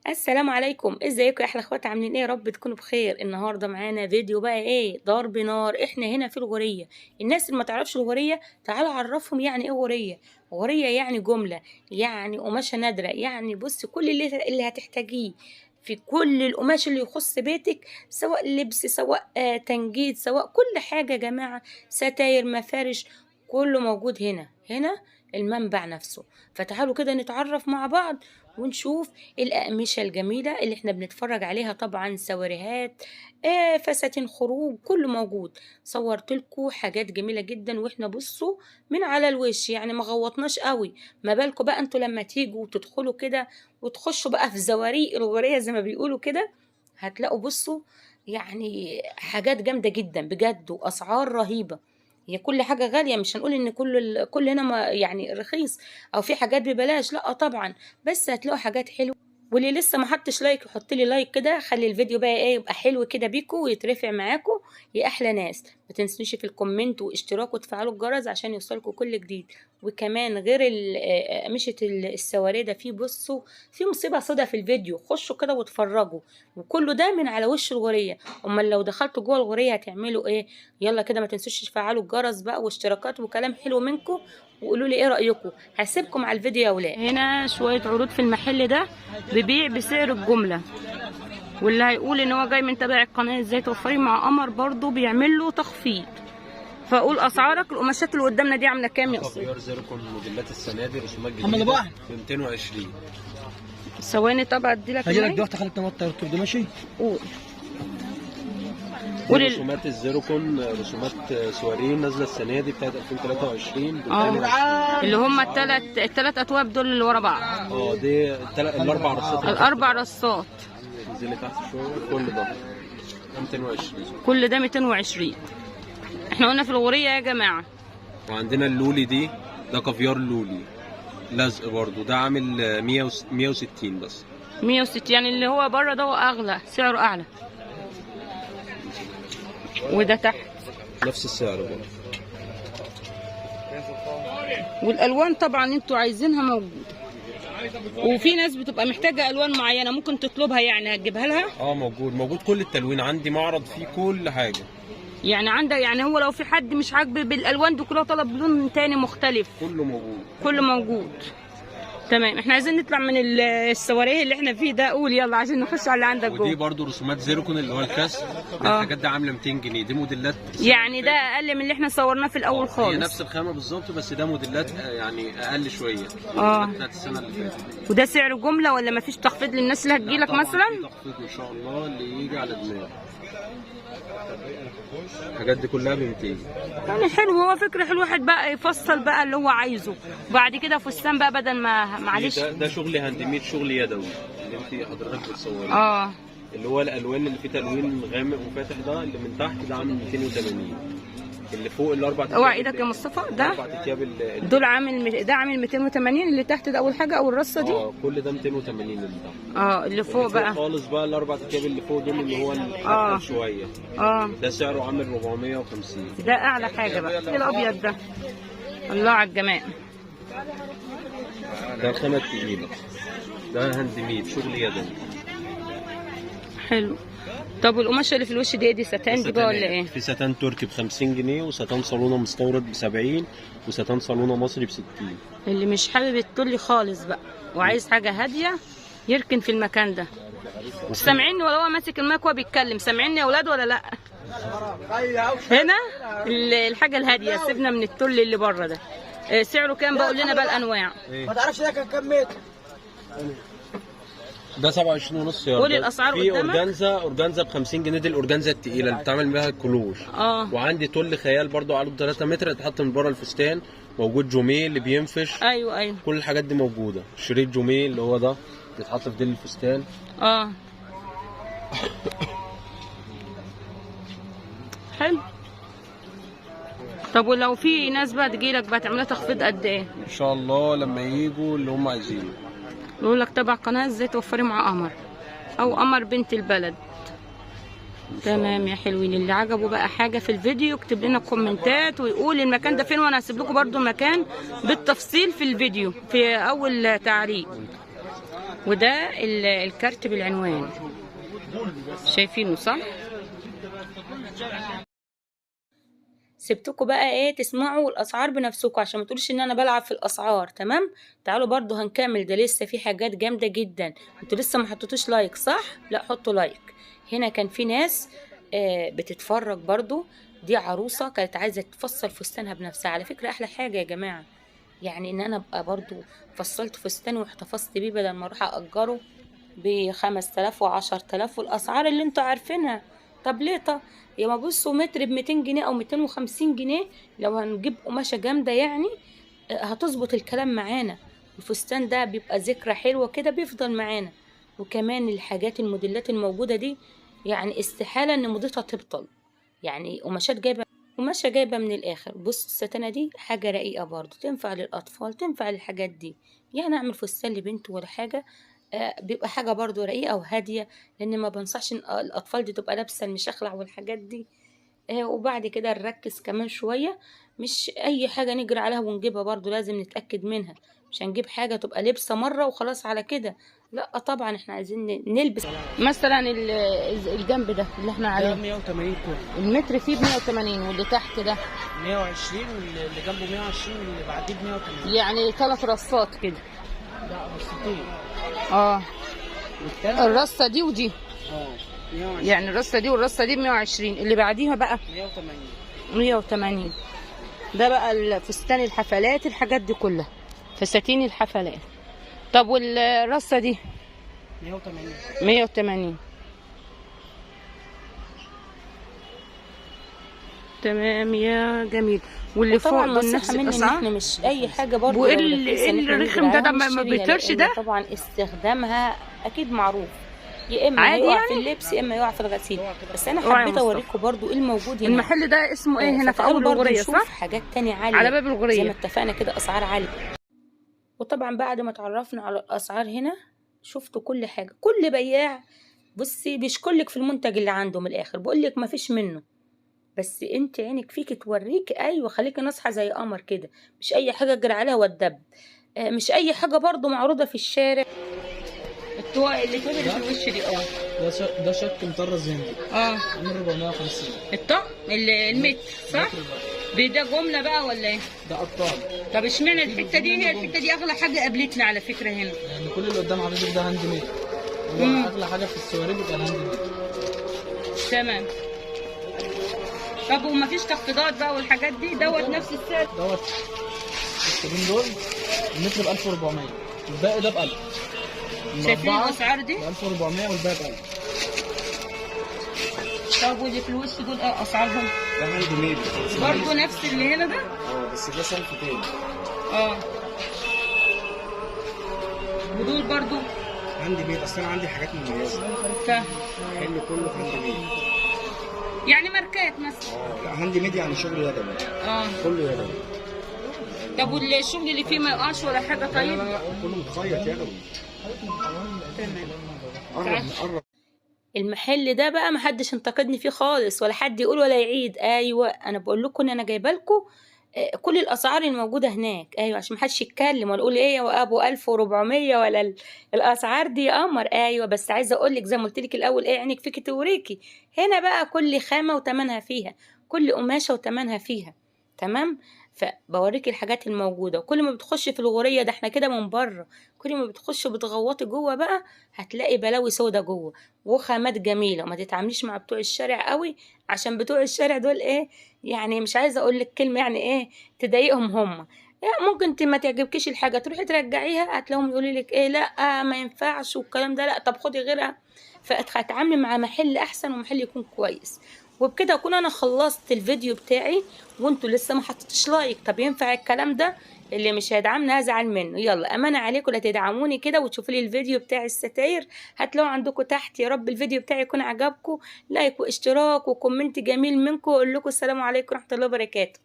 السلام عليكم، ازيكم يا احلى اخوات؟ عاملين ايه؟ يا رب تكونوا بخير. النهارده معانا فيديو بقى ايه؟ ضرب نار. احنا هنا في الغورية. الناس اللي ما تعرفش الغورية تعالوا اعرفهم يعني ايه غورية. غورية يعني جملة، يعني قماشة نادرة، يعني بص كل اللي هتحتاجيه في كل القماش اللي يخص بيتك، سواء لبس، سواء تنجيد، سواء كل حاجة يا جماعة، ستاير، مفارش، كله موجود هنا المنبع نفسه. فتعالوا كده نتعرف مع بعض ونشوف الأقمشة الجميلة اللي احنا بنتفرج عليها. طبعا سواريهات، فساتين، خروج، كله موجود. صورت لكم حاجات جميلة جدا، واحنا بصوا من على الوش، يعني ما غوطناش قوي. ما بالكم بقى انتوا لما تيجوا وتدخلوا كده وتخشوا بقى في زواريق الغورية زي ما بيقولوا كده، هتلاقوا بصوا يعني حاجات جامدة جدا بجد، وأسعار رهيبة. هي كل حاجة غالية، مش هنقول ان كل هنا ما يعني رخيص او في حاجات ببلاش، لا طبعا، بس هتلاقوا حاجات حلوة. واللي لسه ما حطش لايك يحط لي لايك كده، خلي الفيديو بقى ايه يبقى حلو كده بيكو ويترفع معاكم يا احلى ناس. ما تنسوش في الكومنت واشتراك وتفعلوا الجرس عشان يوصلكم كل جديد. وكمان غير قماشة السواري ده، في بصوا في مصيبة سودا في الفيديو، خشوا كده واتفرجوا. وكله ده من على وش الغورية. امال لو دخلتوا جوه الغورية هتعملوا ايه؟ يلا كده ما تنسوش تفعلوا الجرس بقى واشتراكات وكلام حلو منكم. وقولوا لي ايه رايكم. هسيبكم على الفيديو يا ولاد. هنا شويه عروض في المحل ده، ببيع بسعر الجمله. واللي هيقول ان هو جاي من تبع القناه ازاي توفري مع قمر، برضو بيعمل له تخفيض. فاقول اسعارك. القماشات اللي قدامنا دي عامله كام يا استاذ؟ خيار زيركون موديلات السنه دي رسومات جديده ب 220. ثواني طبعا ادي لك هجي لك دلوقتي، خليك تنطر ده ماشي. قول. رسومات الزيركون، رسومات سوارين نازله السنه دي بتاعت 2023 اللي هم الثلاث اتواب دول اللي ورا بعض. دي الاربع رصات. الاربع رصات. نزلي تحت شويه. كل ده 220. كل ده 220. احنا قلنا في الغورية يا جماعه. وعندنا اللولي دي، ده كافيار لولي لزق برضو، ده عامل 160 بس. 160 يعني اللي هو بره ده هو اغلى، سعره اعلى. وده تحت نفس السعر برضو. والالوان طبعا انتوا عايزينها موجوده. وفي ناس بتبقى محتاجه الوان معينه ممكن تطلبها، يعني هتجيبها لها. موجود كل التلوين عندي، معرض فيه كل حاجه. يعني عندك، يعني هو لو في حد مش عاجبه بالالوان دي كلها طلب لون تاني مختلف، كله موجود. كله موجود. تمام. احنا عايزين نطلع من السواريه اللي احنا فيه ده. قول يلا عشان نخش على اللي عندك جوه. ودي برضو رسومات زيركون اللي هو الكسر. الحاجات دي عامله 200 جنيه. دي موديلات يعني ده اقل من اللي احنا صورناه في الاول خالص. هي نفس الخامه بالظبط، بس ده موديلات يعني اقل شويه. بتاعت السنه اللي فاتت. وده سعر جمله ولا مفيش تخفيض للناس اللي هتجيلك مثلا؟ في تخفيض ان شاء الله اللي يجي على دماغ. الحاجات دي كلها ب 200. يعني حلو، هو فكره حلو. واحد بقى يفصل بقى اللي هو عايزه، وبعد كده فستان بقى بدل ما معلش. ده شغل هاند ميد، شغل يدوي اللي انت حضرتك بتصوريه. اللي هو الالوان اللي فيه تلوين غامق وفاتح، ده اللي من تحت ده عامل 280. اللي فوق الاربع تياب. اوعى ايدك يا مصطفى. ده دول عامل، ده عامل 280. اللي تحت ده اول حاجه، او الرصه دي كل ده 280 اللي تحت. اللي فوق بقى خالص بقى الاربع تياب اللي فوق دول اللي هو الأقل شويه. ده سعره عامل 450. ده اعلى حاجه بقى. الابيض ده الله على الجمال. ده الخامه التقيله، ده هاند ميد شغل يدوي. حلو. طب والقماشه اللي في الوش دي ستان دي بقى ولا ايه؟ في ستان تركي ب 50 جنيه، وستان صالونه مستورد ب 70، وستان صالونه مصري ب 60. اللي مش حابب التولي خالص بقى وعايز حاجه هاديه يركن في المكان ده. سامعيني ولا هو ماسك المايك وهو بيتكلم؟ سامعيني يا اولاد ولا لا؟ هنا الحاجه الهاديه. سيبنا من التولي اللي بره ده. سعره كام بقول لنا بقى الانواع؟ ما تعرفش ده كان كام متر؟ ده 27 ونص يا قولي الاسعار في قدامك. اورجانزا ب 50 جنيه، دي الاورجانزا التقيله اللي بتعمل بيها الكلوش. وعندي تل خيال برضو عرضه 3 متر يتحط من بره الفستان. موجود جوميه اللي بينفش. ايوه كل الحاجات دي موجوده. شريط جوميه اللي هو ده بيتحط في ديل الفستان. حلو. طب ولو في ناس بقى تجيلك بقى تعملها تخفيض قد ايه؟ ان شاء الله لما يجوا اللي هم عايزينه. يقول لك تبع قناه ازاي توفري مع قمر، او قمر بنت البلد. تمام يا حلوين. اللي عجبه بقى حاجه في الفيديو يكتب لنا كومنتات ويقول المكان ده فين، وانا هسيب لكم برده المكان بالتفصيل في الفيديو في اول تعليق. وده الكارت بالعنوان، شايفينه صح؟ سبتكم بقى ايه تسمعوا الاسعار بنفسكم عشان ما تقولوش ان انا بلعب في الاسعار. تمام، تعالوا برضو هنكمل، ده لسه في حاجات جامده جدا. انتوا لسه ما حطيتوش لايك صح؟ لا حطوا لايك. هنا كان في ناس بتتفرج برضو. دي عروسه كانت عايزه تفصل فستانها بنفسها. على فكره احلى حاجه يا جماعه يعني ان انا ابقى برضو فصلت فستان واحتفظت بيه بدل ما اروح اجره ب5000 و10000 والاسعار اللي انتوا عارفينها. طب ليه؟ طب يا ما بصوا متر ب200 جنيه او 250 جنيه لو هنجيب قماشه جامده يعني هتظبط الكلام معانا. الفستان ده بيبقى ذكرى حلوه كده بيفضل معانا. وكمان الحاجات الموديلات الموجوده دي يعني استحاله ان موضتها تبطل. يعني قماشه جايبه من الاخر. بص الستانه دي حاجه رقيقه برضو تنفع للاطفال، تنفع للحاجات دي. يعني اعمل فستان لبنت ولا حاجه بيبقى حاجه برضو رقيقه وهاديه، لان ما بنصحش ان الاطفال دي تبقى لابسه المشخلع والحاجات دي. وبعد كده نركز كمان شويه، مش اي حاجه نجري عليها ونجيبها، برضو لازم نتاكد منها. مش هنجيب حاجه تبقى لبسه مره وخلاص على كده، لا طبعا احنا عايزين نلبس. مثلا الجنب ده اللي احنا عليه 180 كوب، المتر فيه ب180 واللي تحت ده 120 واللي جنبه 120 واللي بعديه ب 180. يعني 3 رصات كده. لا رصتين. الرصه دي ودي 120. يعني الرصه دي والرصه دي ب120، اللي بعديها بقى 180. ده بقى الفستان الحفلات الحاجات دي كلها فساتين الحفلات. طب والرصه دي 180. تمام يا جميل. واللي فوق نصيحه مني ان احنا مش اي حاجه برضه. الرخم ده ما بيطيرش ده طبعا استخدامها اكيد معروف، يا اما يقع يعني في اللبس يا اما يقع في الغسيل. بس انا حبيت اوريكم برضو ايه الموجود هنا. المحل ده اسمه ايه هنا في اول الغوريه صح؟ حاجات تانية عاليه على باب الغوريه زي ما اتفقنا كده، اسعار عاليه. وطبعا بعد ما اتعرفنا على الاسعار هنا شفتوا كل حاجه. كل بياع بصي بيشكلك في المنتج اللي عنده من الاخر، بقول لك ما فيش منه. بس انت عينك فيك توريك. ايوه خليكي ناصحه زي قمر كده، مش اي حاجه اجري عليها والدب. مش اي حاجه برضو معروضه في الشارع. اللي في الوش دي ده شك مطرز هندي عامل 450. الطقم المتر صح؟ ده جمله بقى ولا ايه؟ ده قطاع. طب اشمعنى الحته دي؟ هي الحته دي اغلى حاجه قابلتنا على فكره هنا. يعني كل اللي قدام حضرتك ده هاند ميد. هو اغلى حاجه في السواري بيبقى الهاند ميد. تمام. طب ومفيش تخفيضات بقى والحاجات دي؟ دوت نفس السعر؟ دوت الكريم دول المتر ب 1400 والباقي ده ب 1000. شايفين الاسعار دي؟ 1400 والباقي ب 1000. طب واللي في الوش دول ايه اسعارهم؟ ده هاند ميد برضه نفس اللي هنا ده؟ بس ده سلف تاني. ودول برضه هاند ميد. اصل انا عندي حاجات مميزه. فاهم. حلو كله هاند ميد. يعني ماركات مثلا. لا هاند ميد يعني شغل يدوي. كله يدوي. طب والشغل اللي فيه ما يقعش ولا حاجه؟ طيب لا كله متخيط يدوي. تمام. المحل ده بقى محدش ينتقدني فيه خالص ولا حد يقول ولا يعيد. ايوه انا بقول لكم ان انا جايبه لكم كل الاسعار الموجوده هناك. ايوه عشان محدش يتكلم ولا يقول ايه يا ابو 1400 ولا الاسعار دي يا قمر. ايوه بس عايزه اقول لك زي ما قلت لك الاول ايه عينك فيكي توريكي. هنا بقى كل خامه وتمنها فيها، كل قماشه وتمنها فيها. تمام. فبوريكي الحاجات الموجوده. وكل ما بتخش في الغوريه ده احنا كده من بره، كل ما بتخش بتغوطي جوه بقى هتلاقي بلاوي سودا جوه وخامات جميله. وما تتعامليش مع بتوع الشارع قوي، عشان بتوع الشارع دول ايه يعني مش عايزه اقول لك كلمه يعني ايه تضايقهم هم. يعني ممكن ما تعجبكيش الحاجه تروحي ترجعيها هتلاقيهم يقولوا لك ايه لا ما ينفعش والكلام ده، لا طب خدي غيرها. فاتعاملي مع محل احسن ومحل يكون كويس. وبكده اكون انا خلصت الفيديو بتاعي وانتوا لسه ما حطيتوش لايك. طب ينفع الكلام ده؟ اللي مش هيدعمني هزعل منه. يلا امانه عليكم لا تدعموني كده وتشوفوا لي الفيديو بتاع الستاير هتلاقوا عندكم تحت. يا رب الفيديو بتاعي يكون عجبكم. لايك واشتراك وكومنت جميل منكم. اقول لكم السلام عليكم ورحمه الله وبركاته.